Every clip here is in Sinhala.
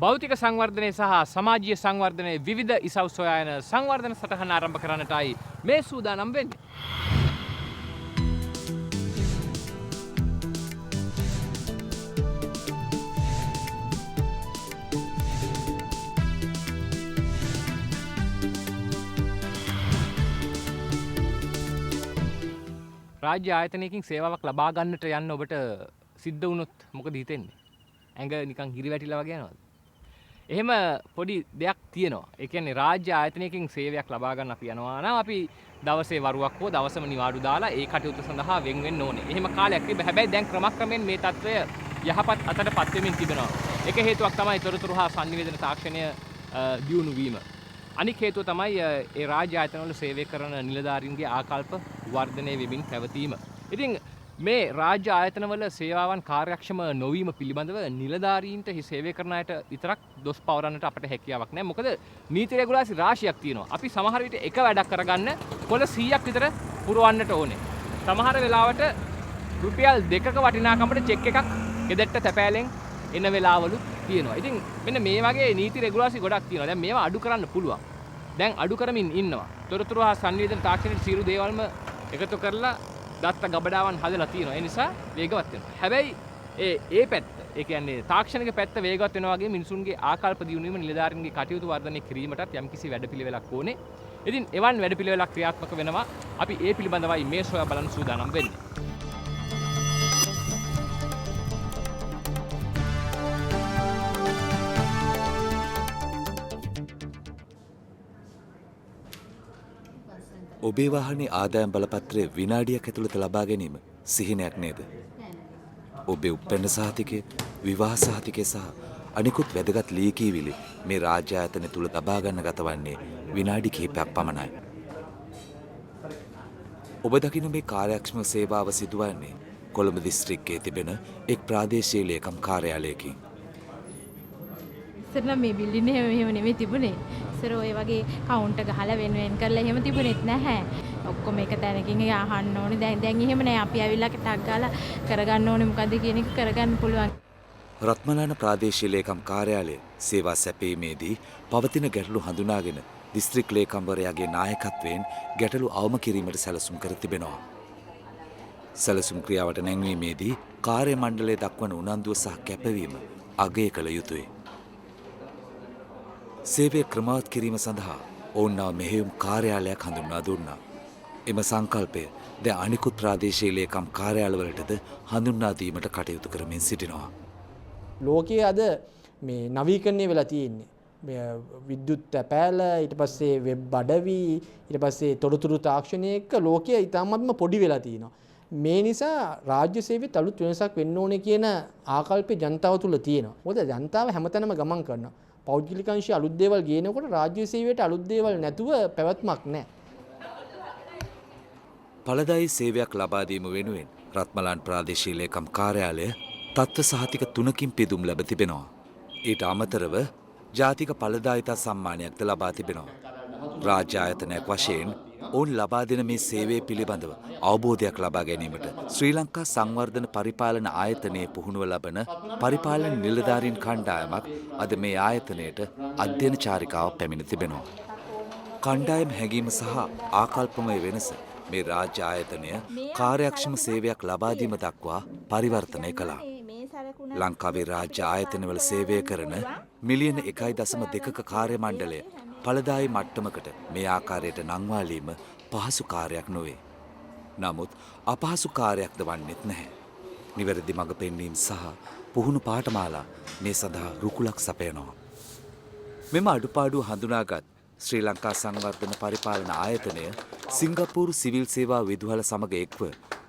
භෞතික සංවර්ධනය සහ සමාජීය සංවර්ධනයේ විවිධ ඉසව් සොයා යන සංවර්ධන සටහන ආරම්භ කරන්නටයි මේ සූදානම් වෙන්නේ. රාජ්‍ය ආයතනයකින් සේවාවක් ලබා ගන්නට යන්න ඔබට සිද්ධ වුණොත් මොකද හිතෙන්නේ? ඇඟ නිකන් හිරි වැටිලා වගේ යනවද? එහෙම පොඩි දෙයක් තියෙනවා. ඒ කියන්නේ රාජ්‍ය ආයතනයකින් සේවයක් ලබා ගන්න අපි යනවා නම් අපි දවසේ වරුවක් හෝ දවසම නිවාඩු දාලා ඒ කටයුතු සඳහා වෙන් වෙන්න ඕනේ. එහෙම කාලයක් තිබ්බ. හැබැයි දැන් ක්‍රමක්‍රමයෙන් මේ තත්ත්වය යහපත් අතටපත් වෙමින් තිබෙනවා. එක හේතුවක් තමයි තොරතුරු හා sannivedana තාක්ෂණය දියුණු වීම. අනික් හේතුව තමයි ඒ රාජ්‍ය ආයතනවල සේවය කරන නිලධාරීන්ගේ ආකල්ප වර්ධනය වෙමින් පැවතීම. ඉතින් මේ රාජ්‍ය ආයතනවල සේවාවන් කාර්යක්ෂම නොවීම පිළිබඳව නිලධාරීන්ට සේවය කරන අයට විතරක් දොස් පවරන්නට අපට හැකියාවක් නැහැ. මොකද නීති රෙගුලාසි රාශියක් තියෙනවා. අපි සමහර විට එක වැඩක් කරගන්න කොළ 100ක් විතර පුරවන්නට ඕනේ. සමහර වෙලාවට රුපියල් 2ක වටිනාකමට චෙක් එකක් ගෙදරට තැපෑලෙන් එන වෙලාවලු තියෙනවා. ඉතින් මෙන්න මේ වගේ නීති රෙගුලාසි ගොඩක් තියෙනවා. දැන් මේවා අඩු කරන්න පුළුවන්. දැන් අඩු කරමින් ඉන්නවා. තොරතුරු හා sannivedana තාක්ෂණයේ සියලු දේවල්ම එකතු කරලා දත්ත ගබඩාවන් හදලා තියෙනවා. ඒ නිසා වේගවත් වෙනවා. හැබැයි ඒ පැත්ත, ඒ කියන්නේ තාක්ෂණික පැත්ත වේගවත් වෙනවා වගේ මිනිසුන්ගේ ආකල්ප දියුණු වීම නිලධාරීන්ගේ කටයුතු වර්ධනය කිරීමටත් යම්කිසි වැඩපිළිවෙලක් ඕනේ. ඉතින් එවන් වැඩපිළිවෙලක් ක්‍රියාත්මක වෙනවා. අපි ඒ පිළිබඳවයි මේ සොයා බලන්න සූදානම් වෙන්නේ. ඔබේ වාහනේ ආදායම් බලපත්‍රය විනාඩියක් ඇතුළත ලබා ගැනීම සිහිනයක් නේද? ඔබේ උප්පැන්න සහතිකය, විවාහ සහතිකය සහ අනිකුත් වැදගත් ලියකියවිලි මේ රාජ්‍ය ආයතන තුල ලබා ගන්න ගත වන්නේ විනාඩි කිහිපයක් පමණයි. ඔබ දකින මේ කාර්යක්ෂම සේවාව සිදුවන්නේ කොළඹ දිස්ත්‍රික්කයේ තිබෙන එක් ප්‍රාදේශීය ලේකම් කාර්යාලයකින්. ඉතින් මේ බිල්ඩින් එක මෙහෙම නෙමෙයි තිබුණේ. ඉතින් ඔය වගේ කවුන්ටර් ගහලා වෙන කරලා එහෙම තිබුණෙත් නැහැ. ඔක්කොම එක තැනකින් අහන්න ඕනේ. දැන් එහෙම නෑ. අපි ඇවිල්ලා ටක් ගාලා කරගන්න ඕනේ මොකද්ද කියන එක කරගන්න පුළුවන්. රත්මලාන ප්‍රාදේශීය ලේකම් කාර්යාලය සේවා සැපීමේදී පවතින ගැටලු හඳුනාගෙන දිස්ත්‍රික් ලේකම්වරයාගේ නායකත්වයෙන් ගැටලු අවම කිරීමට සැලසුම් කර තිබෙනවා. සැලසුම් ක්‍රියාවට නැංවීමේදී කාර්ය මණ්ඩලය දක්වන උනන්දුව සහ කැපවීම අගය කළ යුතුය. සේවය ක්‍රමවත් කිරීම සඳහා ඔවුන් නව මෙහෙයුම් කාර්යාලයක් හඳුන්වා දුන්නා. එම සංකල්පය දැන් අනිකුත් ප්‍රාදේශීය ලේකම් කාර්යාලවලටද හඳුන්වා දීමට කටයුතු කරමින් සිටිනවා. ලෝකයේ අද මේ නවීකරණය වෙලා තියෙන්නේ. විද්‍යුත් තැපෑල, ඊට පස්සේ වෙබ් අඩවි, ඊට පස්සේ තොරතුරු තාක්ෂණය එක්ක ලෝකය ඉතාමත්ම පොඩි වෙලා තියෙනවා. මේ නිසා රාජ්‍ය සේවයේ අලුත් වෙනසක් වෙන්න ඕනේ කියන ආකල්පය ජනතාව තුළ තියෙනවා. මොකද ජනතාව හැමතැනම ගමන් කරනවා. පෞද්ගලික අංශයේ අලුත් දේවල් ගේනකොට රාජ්‍ය සේවයට අලුත් දේවල් නැතුව පැවැත්මක් නැහැ. ඵලදායී සේවයක් ලබා දීම වෙනුවෙන් රත්මලාන් ප්‍රාදේශීය ලේකම් කාර්යාලය තත්ත්ව සහතික 3කින් පිදුම් ලැබ තිබෙනවා. ඊට අමතරව ජාතික ඵලදායිතා සම්මානයක්ද ලබා තිබෙනවා. රාජ්‍ය ආයතනයක් වශයෙන් ඔවුන් ලබා දෙන මේ සේවය පිළිබඳව අවබෝධයක් ලබා ගැනීමට ශ්‍රී ලංකා සංවර්ධන පරිපාලන ආයතනයේ පුහුණුව ලබන පරිපාලන නිලධාරීන් කණ්ඩායමක් අද මේ ආයතනයට අධ්‍යයන චාරිකාවක් පැමිණ තිබෙනවා. කණ්ඩායම හැඟීම සහ ආකල්පමය වෙනස මේ රාජ්‍ය ආයතනය කාර්යක්ෂම සේවයක් ලබා දීම දක්වා පරිවර්තනය කළා. ලංකාවේ රාජ්‍ය ආයතනවල සේවය කරන මිලියන 1.2ක කාර්ය මණ්ඩලය ඵලදායී මට්ටමකට මේ ආකාරයට නංවාලීම පහසු කාර්යයක් නොවේ. නමුත් අපහසු කාර්යයක්ද වන්නේත් නැහැ. නිවැරදි මඟ පෙන්වීම සහ පුහුණු පාඨමාලා මේ සඳහා රුකුලක් සපයනවා. මෙම අඩුපාඩු හඳුනාගත් ශ්‍රී ලංකා සංවර්ධන පරිපාලන ආයතනය සිංගප්පූරු සිවිල් සේවා විදුහල සමග එක්ව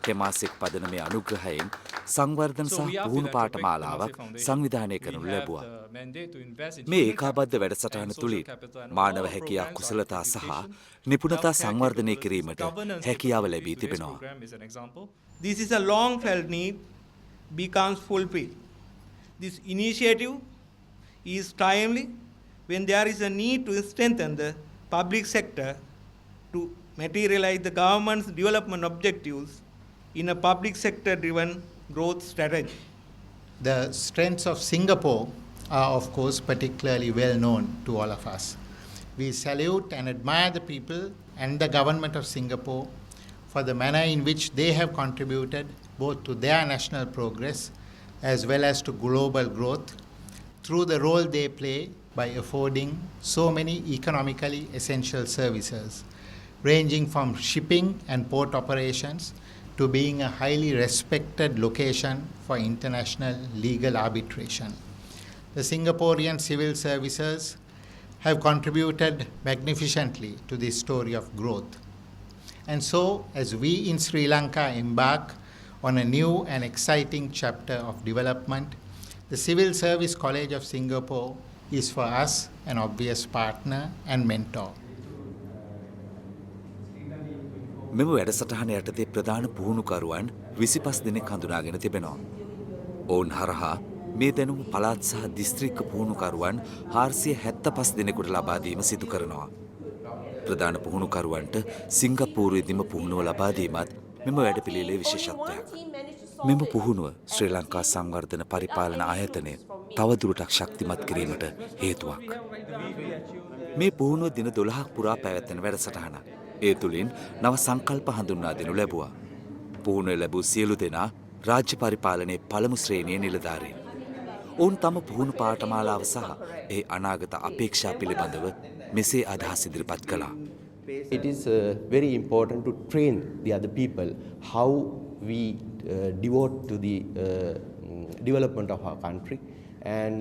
තෙමාසික් පදනමේ අනුග්‍රහයෙන් සංවර්ධන සහ පුහුණු පාඨමාලාවක් සංවිධානය කරනු ලැබුවා. මේ ඒකාබද්ධ වැඩසටහන තුළින් මානව හැකියා කුසලතා සහ නිපුණතා සංවර්ධනය කිරීමට හැකියාව ලැබී තිබෙනවා. This is a long felt need becomes fulfilled. This initiative is timely when there is a need to strengthen the public sector to materialize the government's development objectives in a public sector driven growth strategy. The strengths of Singapore are, of course, particularly well known to all of us. We salute and admire the people and the government of Singapore for the manner in which they have contributed both to their national progress as well as to global growth through the role they play by affording so many economically essential services, ranging from shipping and port operations to being a highly respected location for international legal arbitration. The Singaporean civil services have contributed magnificently to this story of growth. And so, as we in Sri Lanka embark on a new and exciting chapter of development, the Civil Service College of Singapore is for us an obvious partner and mentor. මෙම වැඩසටහන යටතේ ප්‍රධාන පුහුණුකරුවන් 25 දෙනෙක් හඳුනාගෙන තිබෙනවා. ඔවුන් හරහා මේ දැනුම පළාත් සහ දිස්ත්‍රික්ක පුහුණුකරුවන් 475 දෙනෙකුට ලබා දීම සිදු කරනවා. ප්‍රධාන පුහුණුකරුවන්ට සිංගප්පූරුවේදීම පුහුණුව ලබා දීමත් මෙම වැඩපිළිවෙලේ විශේෂත්වයක්. මෙම පුහුණුව ශ්‍රී ලංකා සංවර්ධන පරිපාලන ආයතනය තවදුරටත් ශක්තිමත් කිරීමට හේතුවක්. මේ පුහුණුව දින 12ක් පුරා පැවැත්වෙන වැඩසටහනක්. ඒ තුළින් නව සංකල්ප හඳුන්වා දෙනු ලැබුවා. පුහුණුව ලැබූ සියලු දෙනා රාජ්‍ය පරිපාලනයේ පළමු ශ්‍රේණියේ නිලධාරීන්. ඔවුන් තම පුහුණු පාඨමාලාව සහ ඒ අනාගත අපේක්ෂා පිළිබඳව මෙසේ අදහස් ඉදිරිපත් කළා. It is very important to train the other people how we devote to the development of our country and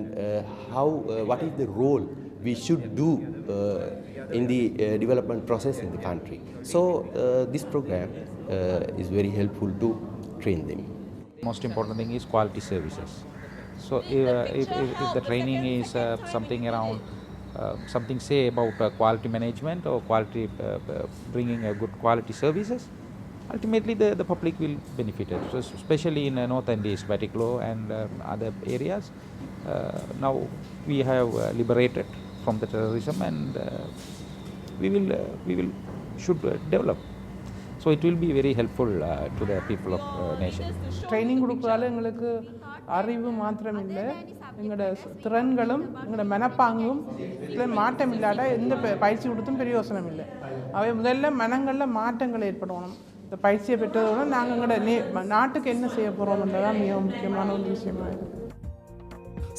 what is the role we should do in the development process in the country. So this program is very helpful to train them. Most important thing is quality services. So if the training is something around something say about quality management or quality bringing a good quality services, ultimately the public will benefit it. So especially in North and East Batticaloa and other areas, now we have liberated from the terrorism and we will should develop. So it will be very helpful to the people of nation. Training கொடுக்குறதால எங்களுக்கு அறிவு மாத்திரம் இல்லை, எங்களோட திறன்களும் எங்களோட மனப்பாங்கும் இதில் மாற்றம் இல்லாட்டா எந்த பயிற்சி கொடுத்தும் பிரயோசனம் இல்லை. அவை முதல்ல மனங்களில் மாற்றங்கள் ஏற்படணும். இந்த பயிற்சியை பெற்றதோட நாங்கள் எங்களோட நாட்டுக்கு என்ன செய்ய போகிறோம்ன்றதான் மிக முக்கியமான ஒரு விஷயமா இருக்குது.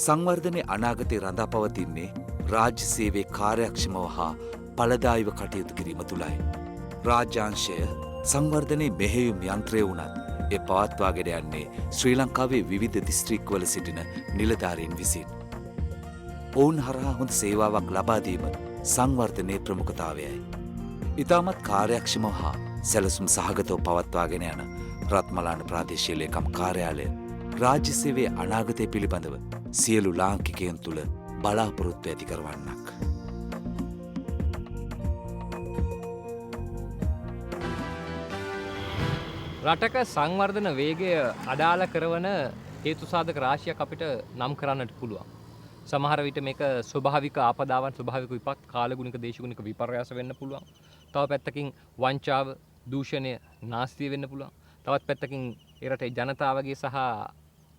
සංවර්ධනය අනාගතය රඳා පවතින්නේ රාජ්‍ය සේවයේ කාර්යක්ෂමව හා පලදායිව කටයුතු කිරීම තුළයි. රාජ්‍යාංශය සංවර්ධනයේ මෙහෙයුම් යන්ත්‍රය වුණත් ඒ පවත්වාගෙන යන්නේ ශ්‍රී ලංකාවේ විවිධ දිස්ත්‍රික්කවල සිටින නිලධාරීන් විසින්. ඔවුන් හරහා හොඳ සේවාවක් ලබා දීම සංවර්ධනයේ ප්‍රමුඛතාවයයි. ඉතාමත් කාර්යක්ෂමව හා සැලසුම් සහගතව පවත්වාගෙන යන රත්මලාන ප්‍රාදේශීය ලේකම් කාර්යාලය රාජ්‍ය සේවයේ අනාගතය පිළිබඳව සියලු ලාංකිකයන් තුළ බලාපොරොත්තු ඇති කරවන්නක්. රටක සංවර්ධන වේගය අඩාල කරවන හේතු සාධක රාශියක් අපිට නම් කරන්නට පුළුවන්. සමහර විට මේක ස්වභාවික ආපදාවන්, ස්වභාවික විපත්, කාලගුණික දේශගුණික විපර්යාස වෙන්න පුළුවන්. තව පැත්තකින් වංචාව, දූෂණය, නාස්තිය වෙන්න පුළුවන්. තවත් පැත්තකින් ඒ රටේ ජනතාවගේ සහ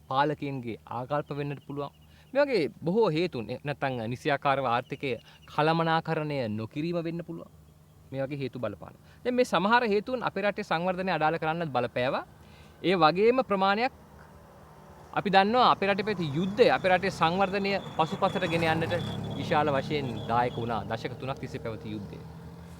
පාලකයන්ගේ ආකල්ප වෙන්නට පුළුවන්. මේ වගේ බොහෝ හේතුන් නැත්නම් නිසියාකාරව ආර්ථිකය කළමනාකරණය නොකිරීම වෙන්න පුළුවන්. මේ වගේ හේතු බලපාන. දැන් මේ සමහර හේතුන් අපේ රටේ සංවර්ධනය අඩාල කරන්නත් බලපෑවා. ඒ වගේම ප්‍රමාණයක් අපි දන්නවා අපේ රටේ පැති යුද්ධය අපේ රටේ සංවර්ධනය පසුපසට ගෙන යන්නට විශාල වශයෙන් දායක වුණා. දශක 3ක් තිස්සේ පැවති යුද්ධය.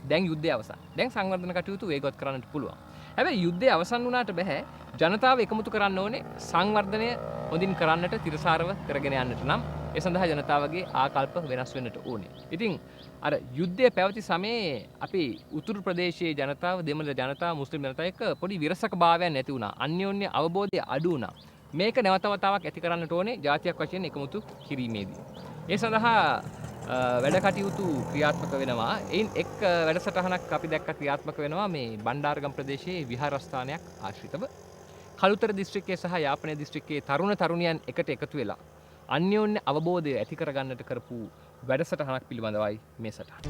දැන් යුද්ධය අවසන්. දැන් සංවර්ධන කටයුතු වේගවත් කරන්නට පුළුවන්. හැබැයි යුද්ධය අවසන් වුණාට බෑ. ජනතාව එකමුතු කරන්න ඕනේ සංවර්ධනය හොඳින් කරන්නට, තිරසාරව කරගෙන යන්නට නම් ඒ සඳහා ජනතාවගේ ආකල්ප වෙනස් වෙන්නට ඕනේ. ඉතින් අර යුද්ධය පැවති සමයේ අපි උතුරු ප්‍රදේශයේ ජනතාව, දෙමළ ජනතාව, මුස්ලිම් ජනතාව එක්ක පොඩි විරසක භාවයක් නැති වුණා. අන්‍යෝන්‍ය අවබෝධය අඩු වුණා. මේක නැවත වතාවක් ඇති කරන්නට ඕනේ ජාතියක් වශයෙන් එකමුතු කිරීමේදී. ඒ සඳහා වැඩ කටයුතු ක්‍රියාත්මක වෙනවා. එයින් එක් වැඩසටහනක් අපි දැක්ක ක්‍රියාත්මක වෙනවා මේ බණ්ඩාරගම් ප්‍රදේශයේ විහාරස්ථානයක් ආශ්‍රිතව. කළුතර දිස්ත්‍රික්කයේ සහ යාපනය දිස්ත්‍රික්කයේ තරුණ තරුණියන් එකට එකතු වෙලා අන්‍යෝන්‍ය අවබෝධය ඇති කරගන්නට කරපු වැඩසටහනක් පිළිබඳවයි මේ සටහන.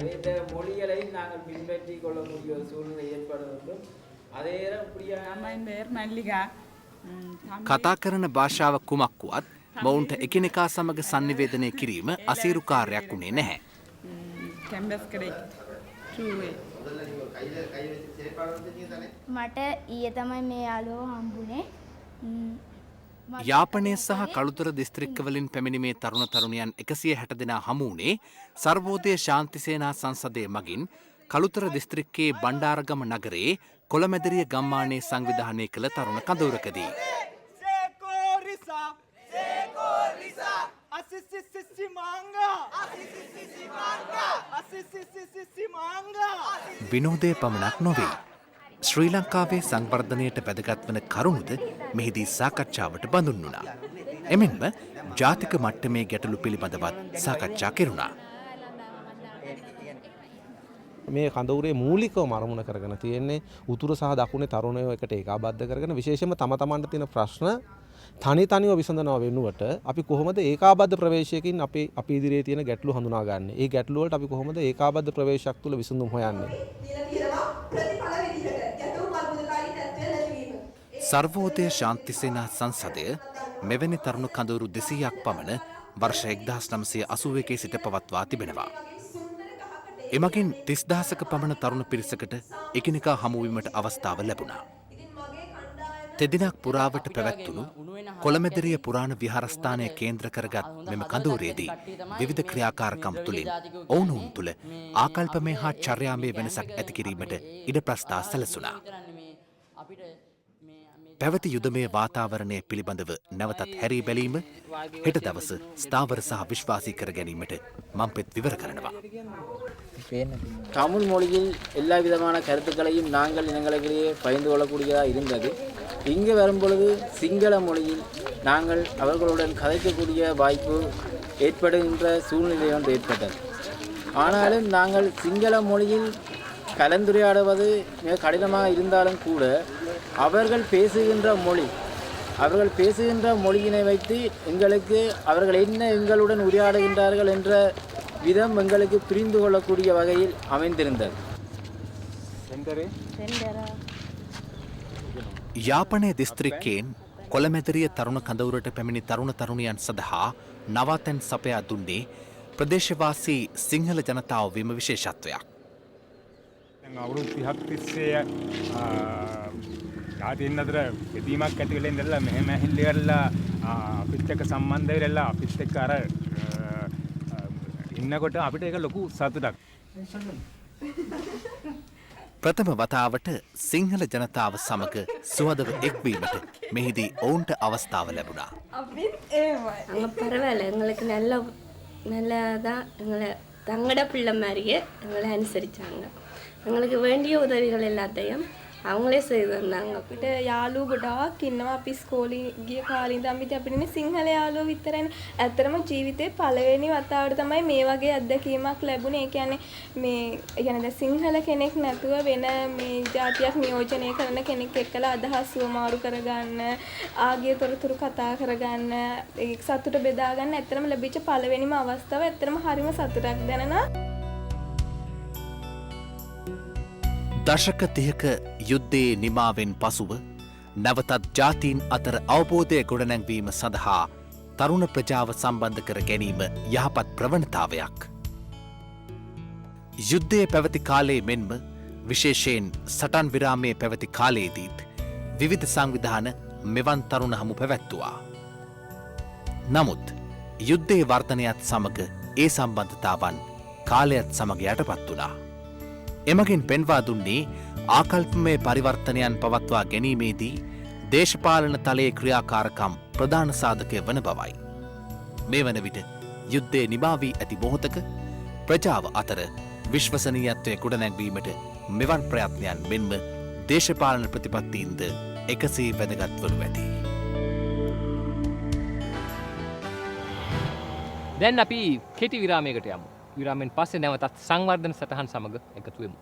இந்த மொழிகளையும் நாங்கள் பின்பற்றி கொள்ள முடிய ஒரு சூழ்நிலை ஏற்படுவதும் அதே මයින් බේර් මල්ලිකා කතා කරන භාෂාව කුමක් වුවත් මොවුන්ට එකිනෙකා සමග sannivedanaya කිරීම අසීරු කාර්යයක් වුණේ නැහැ. කැම්බස් කරේ මට ඊයේ තමයි මේ යාළුවෝ හම්බුනේ. යාපනය සහ කළුතර දිස්ත්‍රික්කවලින් පැමිණි මේ තරුණ තරුණියන් 160 දෙනා හමු වුණේ සර්වෝදය ශාන්ති සේනා සංසදය මගින් කළුතර දිස්ත්‍රික්කයේ බණ්ඩාරගම නගරයේ කොළමැදිරිය ගම්මානයේ සංවිධානය කළ තරුණ කඳවුරකදී. විනෝදය පමණක් නොවේ. ශ්‍රී ලංකාවේ සංවර්ධනයට වැදගත් වන කරුණුද මෙහිදී සාකච්ඡාවට බඳුන් වුණා. එමෙන්ම ජාතික මට්ටමේ ගැටලු පිළිබඳවත් සාකච්ඡා කෙරුණා. මේ කඳවුරේ මූලිකව අරමුණ කරගෙන තියෙන්නේ උතුර සහ දකුණේ තරුණයෝ එකට ඒකාබද්ධ කරගෙන විශේෂයෙන්ම තම තමන්ට තියෙන ප්‍රශ්න තනිව විසඳනවා වෙනුවට අපි කොහොමද ඒකාබද්ධ ප්‍රවේශයකින් අපි ඉදිරියේ තියෙන ගැටලු හඳුනාගන්නේ? ඒ ගැටලු වලට අපි කොහොමද ඒකාබද්ධ ප්‍රවේශයක් තුළ විසඳුම් හොයන්නේ? සර්වෝදය ශාන්ති සේනා සංසදය මෙවැනි තරුණ කඳවුරු 200ක් පමණ වර්ෂ 1981 සිට පවත්වා තිබෙනවා. එමගින් 30000ක පමණ තරුණ පිරිසකට එකිනෙකා හමුවීමට අවස්ථාව ලැබුණා. තෙදිනක් පුරාවට පැවැත්වුණු කොළමැදිරිය පුරාණ විහාරස්ථානය කේන්ද්‍ර කරගත් මෙම කඳවුරේදී විවිධ ක්‍රියාකාරකම් තුළින් ඔවුනොවුන් තුළ ආකල්පමය හා චර්යාමය වෙනසක් ඇති කිරීමට ඉඩ ප්‍රස්ථා සැලසුණා. පැවති යුදමය වාතාවරණය පිළිබඳව නැවතත් හැරී බැලීම හෙට දවස ස්ථාවර සහ විශ්වාසී කර ගැනීමට මම්පෙත් විවර කරනවා. தமிழ் மொழியில் எல்லா விதமான கருத்துக்களையும் நாங்கள் இனங்களுக்கிடையே பகிர்ந்து கொள்ளக்கூடியதாக இருந்தது. இங்கே வரும்பொழுது சிங்கள மொழியில் நாங்கள் அவர்களுடன் கதைக்கக்கூடிய வாய்ப்பு ஏற்படுகின்ற சூழ்நிலை ஒன்று ஏற்பட்டது. ஆனாலும் நாங்கள் சிங்கள மொழியில் கலந்துரையாடுவது மிக கடினமாக இருந்தாலும் கூட அவர்கள் பேசுகின்ற மொழியினை வைத்து எங்களுக்கு அவர்கள் என்ன எங்களுடன் உரையாடுகின்றார்கள் என்ற விதம் எங்களுக்கு புரிந்து கொள்ளக்கூடிய வகையில் அமைந்திருந்தது. යාපනය දිස්ත්‍රික්කයෙන් කොළමැදිරිය තරුණ කඳවුරට පැමිණි තරුණ තරුණියන් සඳහා නවාතැන් සපයා දුන්නේ ප්‍රදේශවාසී සිංහල ජනතාව වීම විශේෂත්වයක්. අවුරුදු 30ක් තිස්සේ ජාතීන් අතර බෙදීමක් ඇති වෙලා ඉඳලා මෙහෙම ඇහිල්ල කරලා අපිත් එක්ක සම්බන්ධ වෙලා අපිත් එක්ක අර ඉන්නකොට අපිට ඒක ලොකු සතුටක්. ප්‍රථම වතාවට සිංහල ජනතාව සමග සුවදව එක්වීමට මෙහිදී ඔවුන්ට අවස්ථාව ලැබුණා. அங்கே பரவாயில்ல, எங்களுக்கு நல்லதான் எங்களை தங்கட பிள்ளை மாதிரியே எங்களை அனுசரித்தாங்க. எங்களுக்கு வேண்டிய உதவிகள் எல்லாத்தையும் அவங்களே செய்து தந்தாங்க. අපිට යාළුවෝ ගොඩාක් ඉන්නවා. අපි ඉස්කෝලේ ගිය කාලේ ඉඳන් අපිට සිංහල යාළුවෝ විතරනේ. ඇත්තටම ජීවිතේ පළවෙනි වතාවට තමයි මේ වගේ අත්දැකීමක් ලැබුණේ. ඒ කියන්නේ දැන් සිංහල කෙනෙක් නැතුව වෙන මේ ජාතියක් නියෝජනය කරන කෙනෙක් එක්කලා අදහස් වමාරු කරගන්න, ආගේ තොරතුරු කතා කරගන්න, ඒ සතුට බෙදා ගන්න ඇත්තටම ලැබිච්ච පළවෙනිම අවස්ථාව. ඇත්තටම හරිම සතුටක් දැනෙනවා. දශක 30ක යුද්ධයේ නිමාවෙන් පසුව නැවතත් ජාතීන් අතර අවබෝධය ගොඩනැංවීම සඳහා තරුණ ප්‍රජාව සම්බන්ධ කර ගැනීම යහපත් ප්‍රවණතාවයක්. යුද්ධයේ පැවති කාලයේ මෙන්ම විශේෂයෙන් සටන් විරාමයේ පැවති කාලයේදීත් විවිධ සංවිධාන මෙවන් තරුණ හමු පැවැත්තුවා. නමුත් යුද්ධයේ වර්ධනයත් සමග ඒ සම්බන්ධතාවන් කාලයත් සමග යටපත් වුණා. එමගින් පෙන්වා දුන්නේ ආකල්පමය පරිවර්තනයන් පවත්වා ගැනීමේදී දේශපාලන තලයේ ක්‍රියාකාරකම් ප්‍රධාන සාධකය වන බවයි. මේ වන විට යුද්ධය නිමා වී ඇති මොහොතක ප්‍රජාව අතර විශ්වසනීයත්වය ගොඩනැංවීමට මෙවන් ප්‍රයත්නයන් මෙන්ම දේශපාලන ප්‍රතිපත්තීන්ද එකසේ වැදගත් වනු ඇති. දැන් අපි කෙටි විරාමයකට යමු. විරාමෙන් පස්සේ නැවතත් සංවර්ධන සටහන් සමග එකතු වෙමු.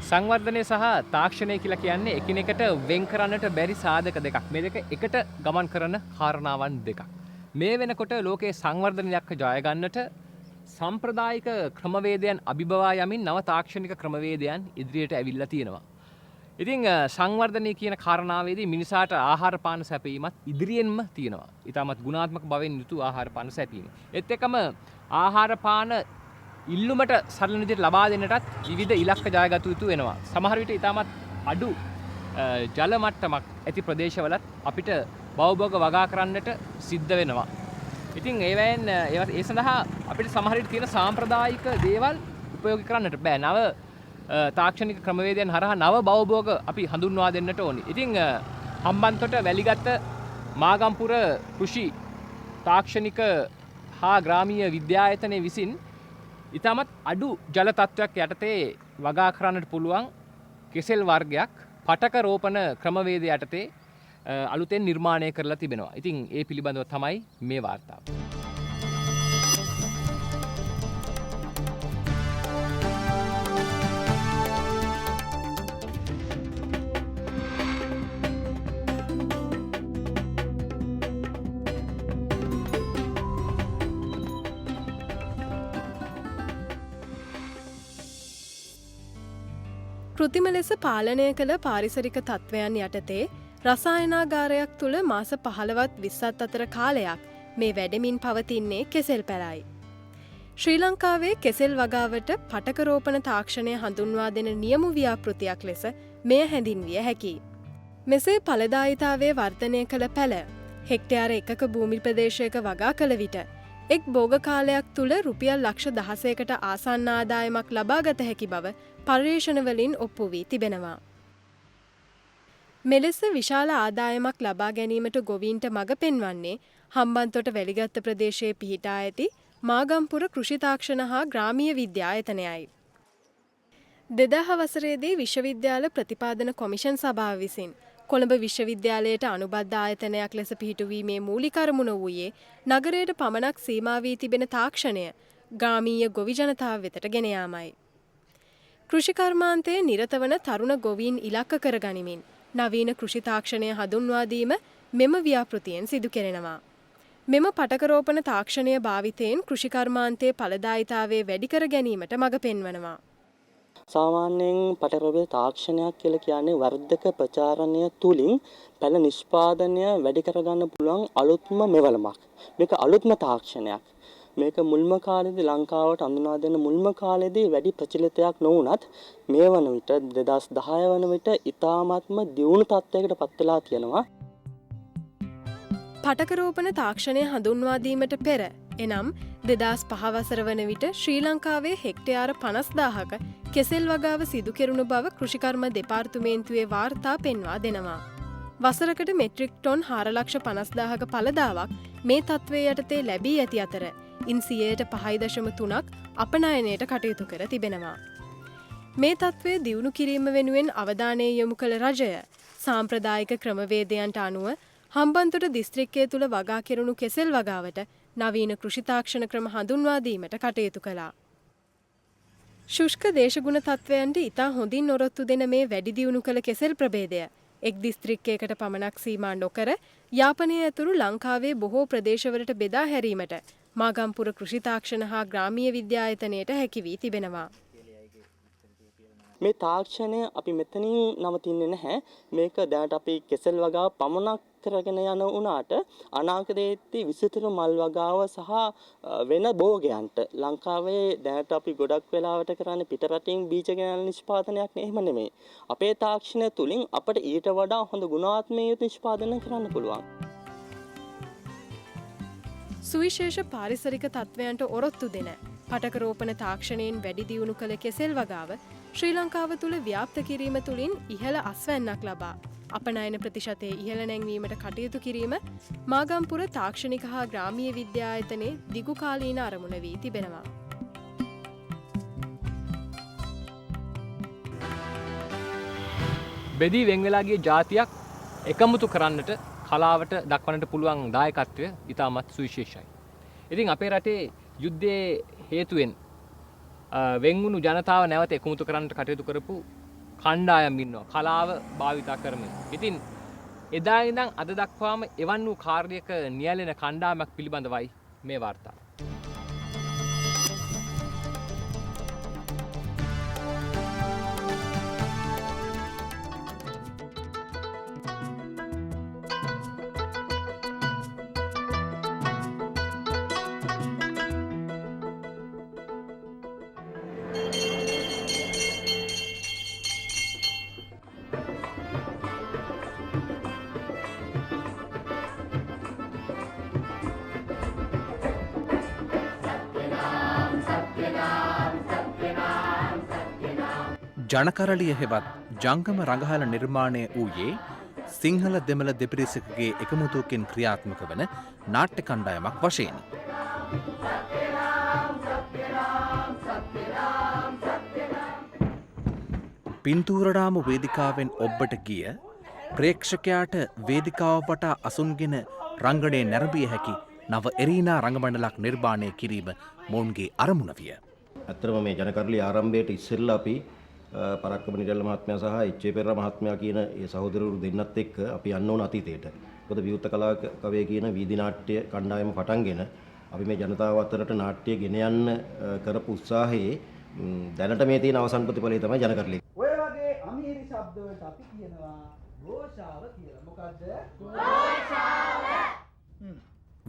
සංවර්ධනය සහ තාක්ෂණය කියලා කියන්නේ එකිනෙකට වෙන් කරන්නට බැරි සාධක දෙකක්. මේ දෙක එකට ගමන් කරන කාරණාවන් දෙකක්. මේ වෙනකොට ලෝකයේ සංවර්ධනයක් ජය ගන්නට සම්ප්‍රදායික ක්‍රමවේදයන් අභිබවා යමින් නව තාක්ෂණික ක්‍රමවේදයන් ඉදිරියට ඇවිල්ලා තියෙනවා. ඉතින් සංවර්ධනය කියන කාරණාවේදී මිනිසාට ආහාර පාන සැපීමත් ඉදිරියෙන්ම තියෙනවා. ඊටමත් ගුණාත්මක බවෙන් යුතු ආහාර පාන සැපීම. ඒත් එක්කම ආහාර පාන ඉල්ලුමට සරල විදිහට ලබා දෙන්නටත් විවිධ ඉලක්ක ජයගත යුතු වෙනවා. සමහර විට ඊටමත් අඩු ජල මට්ටමක් ඇති ප්‍රදේශවලත් අපිට බවභෝග වගා කරන්නට සිද්ධ වෙනවා. ඉතින් ඒ සඳහා අපිට සමහර විට තියෙන සාම්ප්‍රදායික දේවල් උපයෝගී කරන්නට බෑ. නව තාක්ෂණික ක්‍රමවේදයන් හරහා නව බවභෝග අපි හඳුන්වා දෙන්නට ඕනි. ඉතින් හම්බන්තොට වැලිගත් මාගම්පුර කෘෂි තාක්ෂණික හා ග්‍රාමීය විද්‍යායතනයේ විසින් ඊටමත් අඩු ජල තත්ත්වයක් යටතේ වගා කරන්නට පුළුවන් කෙසෙල් වර්ගයක් පටක රෝපණ ක්‍රමවේදය යටතේ අලුතෙන් නිර්මාණය කරලා තිබෙනවා. ඉතින් ඒ පිළිබඳව තමයි මේ වාර්තාව. කෘතිම ලෙස පාලනය කළ පාරිසරික තත්ත්වයන් යටතේ රසායනාගාරයක් තුළ මාස 15-20 අතර කාලයක් මේ වැඩමින් පවතින්නේ කෙසෙල් පැලයි. ශ්‍රී ලංකාවේ කෙසෙල් වගාවට පටකරෝපණ තාක්ෂණය හඳුන්වා දෙන නියම ව්‍යාපෘතියක් ලෙස මෙය හැඳින්විය හැකි. මෙසේ ඵලදායිතාවේ වර්ධනය කළ පැල හෙක්ටයාර එකක භූමි ප්‍රදේශයක වගා කළ විට එක් භෝග කාලයක් තුළ රුපියල් ලක්ෂ 16කට ආසන්න ආදායමක් ලබාගත හැකි බව පර්යේෂණවලින් ඔප්පු වී තිබෙනවා. මෙලෙස විශාල ආදායමක් ලබා ගැනීමට ගොවීන්ට මඟ පෙන්වන්නේ හම්බන්තොට වැලිගත්ත ප්‍රදේශයේ පිහිටා ඇති මාගම්පුර කෘෂි තාක්ෂණ හා ග්‍රාමීය විද්‍යායතනයයි. 2000 වසරේදී විශ්වවිද්‍යාල ප්‍රතිපාදන කොමිෂන් සභාව විසින් කොළඹ විශ්වවිද්‍යාලයට අනුබද්ධ ආයතනයක් ලෙස පිහිටුවීමේ මූලික අරමුණ වූයේ නගරයට පමණක් සීමා වී තිබෙන තාක්ෂණය ග්‍රාමීය ගොවි ජනතාව වෙතට ගෙන යාමයි. කෘෂි කර්මාන්තයේ නිරත වන තරුණ ගොවීන් ඉලක්ක කර ගනිමින් නවීන කෘෂි තාක්ෂණය හඳුන්වා දීම මෙම ව්‍යාපෘතියෙන් සිදු කෙරෙනවා. මෙම පටකරෝපණ තාක්ෂණය භාවිතයෙන් කෘෂි කර්මාන්තයේ ඵලදායිතාවේ වැඩි කර ගැනීමට මඟ පෙන්වනවා. සාමාන්‍යයෙන් පටකරෝපණ තාක්ෂණයක් කියලා කියන්නේ වර්ධක ප්‍රචාරණය තුලින් පැල නිෂ්පාදනය වැඩි කරගන්න පුළුවන් අලුත්ම මෙවලමක්. මේක අලුත්ම තාක්ෂණයක්. මේක මුල්ම කාලේදී ලංකාවට හඳුනා දෙන මුල්ම කාලේදී වැඩි ප්‍රචලිතයක් නොවුනත් මේ වන විට 2010 වන විට ඉතාමත්ම දියුණු තත්ත්වයකට පත් වෙලා තියෙනවා. පටකරෝපණ තාක්ෂණය හඳුන්වා දීමට පෙර එනම් 2005 වසර වන විට ශ්‍රී ලංකාවේ හෙක්ටයාර 50000ක කෙසෙල් වගාව සිදු කෙරුණු බව කෘෂිකර්ම දෙපාර්තමේන්තුවේ වාර්තා පෙන්වා දෙනවා. වසරකට මෙට්‍රික් ටොන් 4,50,000ක ඵලදාවක් මේ තත්ත්වයේ යටතේ ලැබී ඇති අතර ඉන් 5.3% අපනයනයට කටයුතු කර තිබෙනවා. මේ තත්ත්වය දියුණු කිරීම වෙනුවෙන් අවධානය යොමු කළ රජය සාම්ප්‍රදායික ක්‍රමවේදයන්ට අනුව හම්බන්තොට දිස්ත්‍රික්කය තුළ වගා කෙරුණු කෙසෙල් වගාවට නවීන කෘෂි තාක්ෂණ ක්‍රම හඳුන්වා දීමට කටයුතු කළා. ශුෂ්ක දේශගුණ තත්ත්වයන්ට ඉතා හොඳින් ඔරොත්තු දෙන මේ වැඩි දියුණු කළ කෙසෙල් ප්‍රභේදය එක් දිස්ත්‍රික්කයකට පමණක් සීමා නොකර යාපනය ඇතුළු ලංකාවේ බොහෝ ප්‍රදේශවලට බෙදා හැරීමට මාගම්පුර කෘෂි තාක්ෂණ හා ග්‍රාමීය විද්‍යායතනයට හැකි වී තිබෙනවා. මේ තාක්ෂණය අපි මෙතනින් නවතින්නේ නැහැ. මේක දැනට අපි කෙසෙල් වගාව පමණක් කරගෙන යන උනාට අනාගතයේදී විසිතුරු මල් වගාව සහ වෙන භෝගයන්ට ලංකාවේ දැනට අපි ගොඩක් වෙලාවට කරන්නේ පිටරටින් බීජ ගෙනල්ලා නිෂ්පාදනයක් නෙමෙයි නෙමෙයි. අපේ තාක්ෂණය තුලින් අපිට ඊට වඩා හොඳ ගුණාත්මක නිෂ්පාදනය කරන්න පුළුවන්. සුවිශේෂ පාරිසරික තත්ත්වයන්ට ඔරොත්තු දෙන පටකරෝපණ තාක්ෂණයෙන් වැඩි දියුණු කළ කෙසෙල් වගාව ශ්‍රී ලංකාව තුළ ව්‍යාප්ත කිරීම තුළින් ඉහළ අස්වැන්නක් ලබා අපනයන ප්‍රතිශතයේ ඉහළ නැංවීමට කටයුතු කිරීම මාගම්පුර තාක්ෂණික හා ග්‍රාමීය විද්‍යායතනයේ දිගු කාලීන අරමුණ වී තිබෙනවා. බෙදී වෙන් වෙලා ගිය ජාතියක් එකමුතු කරන්නට කලාවට දක්වන්නට පුළුවන් දායකත්වය ඉතාමත් සුවිශේෂයි. ඉතින් අපේ රටේ යුද්ධයේ හේතුවෙන් වෙන්වුණු ජනතාව නැවත එකමුතු කරන්නට කටයුතු කරපු කණ්ඩායම් ඉන්නවා කලාව භාවිතා කරමින්. ඉතින් එදා ඉඳන් අද දක්වාම එවන් වූ කාර්යයක නියැලෙන කණ්ඩායමක් පිළිබඳවයි මේ වාර්තාව. ජනකරලිය හෙවත් ජංගම රඟහල නිර්මාණය වූයේ සිංහල දෙමළ දෙපිරිසකගේ එකමුතුවකින් ක්‍රියාත්මක වන නාට්‍ය කණ්ඩායමක් වශයෙන්. පින්තූරරාම වේදිකාවෙන් ඔබ්බට ගිය ප්‍රේක්ෂකයාට වේදිකාව වටා අසුන්ගෙන රංගනයේ නැරඹිය හැකි නව එරීනා රංගමණ්ඩලක් නිර්මාණය කිරීම මොවුන්ගේ අරමුණ විය. ඇත්තටම මේ ජනකරලිය ආරම්භයට ඉස්සෙල්ලා අපි පරක්කම නිරල්ල මහත්මයා සහ එච්.ඒ. පෙරේරා මහත්මයා කියන ඒ සහෝදරවරු දෙන්නත් එක්ක අපි යන්න ඕන අතීතයට. මොකද විවෘත කලා කවය කියන වීදි නාට්‍ය කණ්ඩායම පටන්ගෙන අපි මේ ජනතාව අතරට නාට්‍ය ගෙන යන්න කරපු උත්සාහයේ දැනට මේ තියෙන අවසන් ප්‍රතිඵලය තමයි ජනකරලිය. ඔය වගේ අමීරි ශබ්ද වලට අපි කියනවා ഘോഷාව කියලා. මොකද්ද? ഘോഷාව.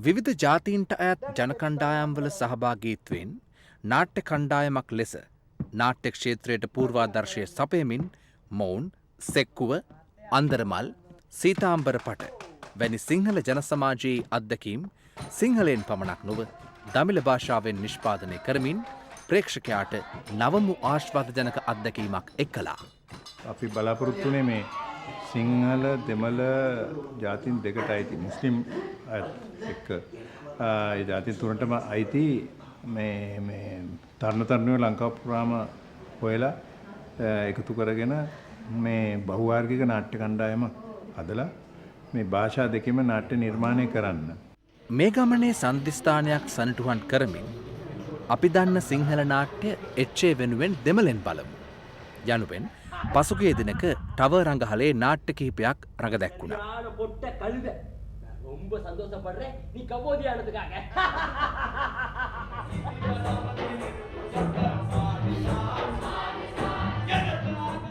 විවිධ ජාතීන්ට අයත් ජනකණ්ඩායම්වල සහභාගීත්වයෙන් නාට්‍ය කණ්ඩායමක් ලෙස නාට්‍ය ක්ෂේත්‍රයට පූර්වාදර්ශය සපයමින් මොවුන් සෙක්කුව, අන්දරමල්, සීතාම්බර පට වැනි සිංහල ජන සමාජයේ අත්දැකීම් සිංහලෙන් පමණක් නොව දමිළ භාෂාවෙන් නිෂ්පාදනය කරමින් ප්‍රේක්ෂකයාට නවමු ආශ්වාදජනක අත්දැකීමක් එක්කලා. අපි බලාපොරොත්තු වුණේ මේ සිංහල දෙමළ ජාතීන් දෙකට අයිති මුස්ලිම් එක්ක ඒ ජාතීන් තුනටම අයිති මේ තරුණ තරුණියෝ ලංකාව පුරාම හොයලා එකතු කරගෙන මේ බහුවාර්ගික නාට්‍ය කණ්ඩායමක් හදලා මේ භාෂා දෙකෙම නාට්‍ය නිර්මාණය කරන්න. මේ ගමනේ සන්ධිස්ථානයක් සනිටුහන් කරමින් අපි දන්න සිංහල නාට්‍ය එච්.ඒ. වෙනුවෙන් දෙමළෙන් බලමු යනුවෙන් පසුගිය දිනක ටවර් රංගහලේ නාට්‍ය කිහිපයක් රඟ දැක්වුණා. ரொம்ப சந்தோஷப்படுறேன் நீ கபோதி ஆனதுக்காக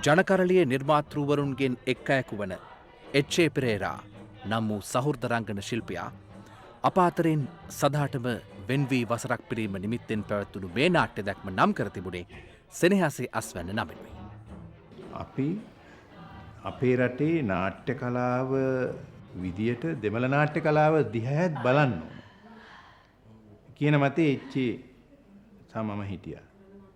ජනකරලියේ නිර්මාතෘවරුන්ගෙන් එක් අයෙකු වන එච්.ඒ. පෙරේරා නම් වූ සහෘද රංගන ශිල්පියා අප අතරින් සදාටම වෙන් වී වසරක් පිරීම නිමිත්තෙන් පැවැත්වුණු මේ නාට්‍ය දැක්ම නම් කර තිබුණේ සෙනෙහසේ අස්වැන්න නමිනුයි. අපි අපේ රටේ නාට්‍ය කලාව විදියට දෙමළ නාට්‍ය කලාව දිහාත් බලන්න ඕන කියන මතේ එච්.ඒ. සමම හිටියා.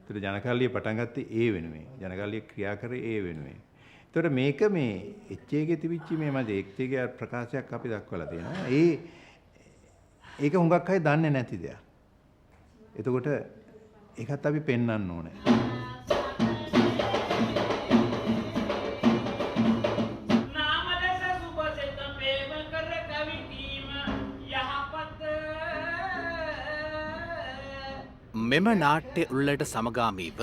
ඒතර ජනකරලිය පටන් ගත්තේ ඒ වෙනුවෙන්. ජනකරලිය ක්‍රියා කරේ ඒ වෙනුවෙන්. ඒතර මේක මේ එච්.ඒ.ගේ තිබිච්ච මේ මතේ එච්.ඒ.ගේ ප්‍රකාශයක් අපි දක්වලා තියෙනවා. ඒක හුඟක් අය දන්නේ නැති දෙයක්. එතකොට ඒකත් අපි පෙන්වන්න ඕනේ. මෙම නාට්‍ය උළෙලට සමගාමීව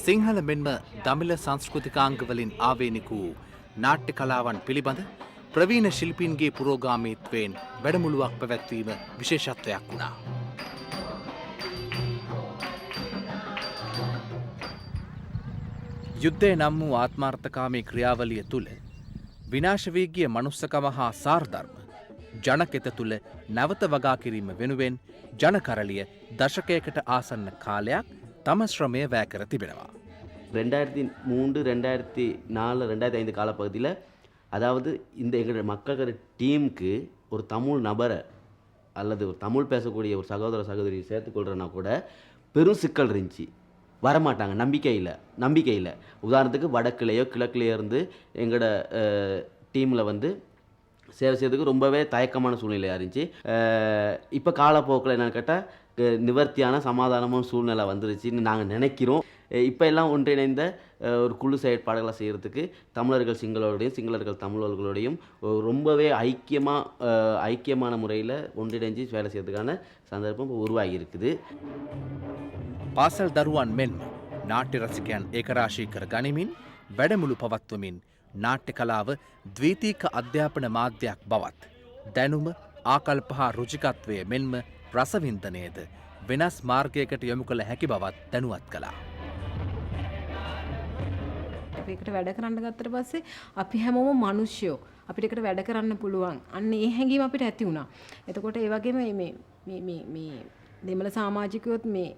සිංහල මෙන්ම දමිළ සංස්කෘතිකාංගවලින් ආවේනික වූ නාට්‍ය කලාවන් පිළිබඳ ප්‍රවීණ ශිල්පීන්ගේ පුරෝගාමීත්වයෙන් වැඩමුළුවක් පැවැත්වීම විශේෂත්වයක් වුණා. යුද්ධය නම් වූ ආත්මාර්ථකාමී ක්‍රියාවලිය තුළ විනාශ වී ගිය මනුස්සකම හා සාරධර්ම ජනකෙත තුළ නැවත වගා කිරීම වෙනුවෙන් ජනකරලිය දශකයකට ආසන්න காலයක් தம ශ්‍රමය වැය කර திபெනවා. 2003 2004 2005 காலப்பகுதியில் அதாவது இந்த எங்களுடைய மக்கள் டீமுக்கு ஒரு தமிழ் நபரை அல்லது ஒரு தமிழ் பேசக்கூடிய ஒரு சகோதர சகோதரி சேர்த்துக்கொள்கிறனா கூட பெரும் சிக்கல் இருந்துச்சு. வரமாட்டாங்க, நம்பிக்கை இல்லை. உதாரணத்துக்கு வடக்குலேயோ கிழக்குலேயோ இருந்து எங்களோட டீமில் வந்து சேவை செய்யறதுக்கு ரொம்பவே தயக்கமான சூழ்நிலையாக இருந்துச்சு. இப்போ காலப்போக்கில் என்னென்னு கேட்டால் நிவர்த்தியான சமாதானமான சூழ்நிலை வந்துருச்சுன்னு நாங்கள் நினைக்கிறோம். இப்போ எல்லாம் ஒன்றிணைந்த ஒரு குழு செயற்பாடுகளை செய்கிறதுக்கு தமிழர்கள் சிங்களோடையும் சிங்களர்கள் தமிழர்களோடையும் ரொம்பவே ஐக்கியமான முறையில் ஒன்றிணைஞ்சு வேலை செய்யறதுக்கான சந்தர்ப்பம் உருவாகி இருக்குது. පාසල් දරුවන් මෙන්ම නාට්‍ය රසිකයන් ඒකරාශී කර ගනිමින් වැඩමුළු පවත්වමින් නාට්‍ය කලාව ද්විතීක අධ්‍යාපන මාධ්‍යයක් බවත් දැනුම ආකල්ප හා රුචිකත්වය මෙන්ම රසවින්දනයද වෙනස් මාර්ගයකට යොමු කළ හැකි බවත් දැනුවත් කළා. අපිට වැඩ කරන්න ගත්තට පස්සේ අපි හැමෝම මිනිස්සුયો අපිට එකට වැඩ කරන්න පුළුවන්. අන්න ඒ හැඟීම අපිට ඇති වුණා. එතකොට ඒ වගේම මේ දෙමළ සමාජිකයොත් මේ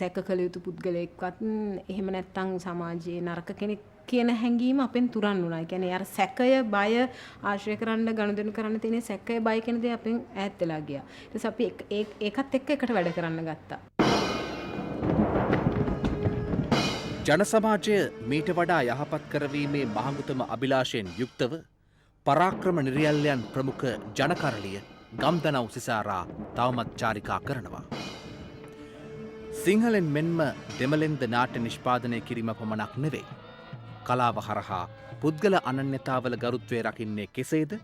සැක කළ යුතු පුද්ගලයෙක්වත් එහෙම නැත්නම් සමාජයේ නරක කෙනෙක් කියන හැඟීම අපෙන් තුරන් වුණා. ඒ කියන්නේ අර සැකය බය ආශ්‍රය කරන්න ගනුදෙනු කරන්න තියෙන සැකය බය කියන දේ අපෙන් ඈත් වෙලා ගියා. ඊට පස්සේ අපි ඒකත් එක්ක එකට වැඩ කරන්න ගත්තා. ජනසමාජය මීට වඩා යහපත් කරවීමේ මහඟුතම අභිලාෂයෙන් යුක්තව පරාක්‍රම නිරියල්ලයන් ප්‍රමුඛ ජනකරලිය ගම්දනව් සිසාරා තවමත් චාරිකා කරනවා. සිංහලෙන් මෙන්ම දෙමළෙන්ද නාට්‍ය නිෂ්පාදනය කිරීම පමණක් නෙවෙයි. කලාව හරහා පුද්ගල අනන්‍යතාවල ගරුත්වය රකින්නේ කෙසේද?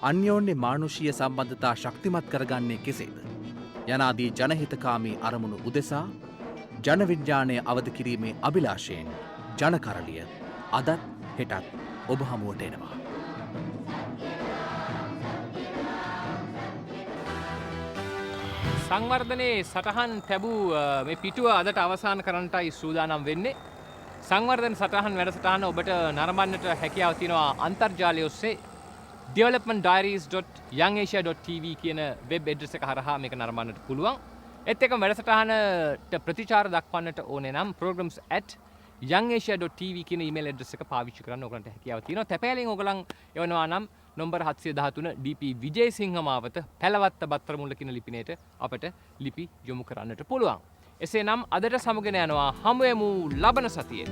අන්‍යෝන්‍ය මානුෂීය සම්බන්ධතා ශක්තිමත් කරගන්නේ කෙසේද? යනාදී ජනහිතකාමී අරමුණු උදෙසා ජනවිඥානය අවදි කිරීමේ අභිලාෂයෙන් ජනකරලිය අදත් හෙටත් ඔබ හමුවට එනවා. සංවර්ධනයේ සටහන් තැබූ මේ පිටුව අදට අවසන් කරන්නටයි සූදානම් වෙන්නේ. සංවර්ධන සටහන් වැඩසටහන ඔබට නරඹන්නට හැකියාව තියෙනවා අන්තර්ජාලය ඔස්සේ developmentdiaries.youngasia.tv කියන වෙබ් ඇඩ්‍රස් එක හරහා මේක නරඹන්නට පුළුවන්. ඒත් එක්කම වැඩසටහනට ප්‍රතිචාර දක්වන්නට ඕනේ නම් programs@youngasia.tv කියන ඊමේල් ඇඩ්‍රස් එක පාවිච්චි කරන්න ඔයගලන්ට හැකියාව තියෙනවා. තැපෑලෙන් ඔයගලන් එවනවා නම් නම්බර 713 DP විජේසිංහ මාවත පැලවත්ත බත්තරමුල්ල කියන ලිපිනයට අපට ලිපි යොමු කරන්නට පුළුවන්. එසේනම් අදට සමුගෙන යනවා හමුවෙමු ලබන සතියේ.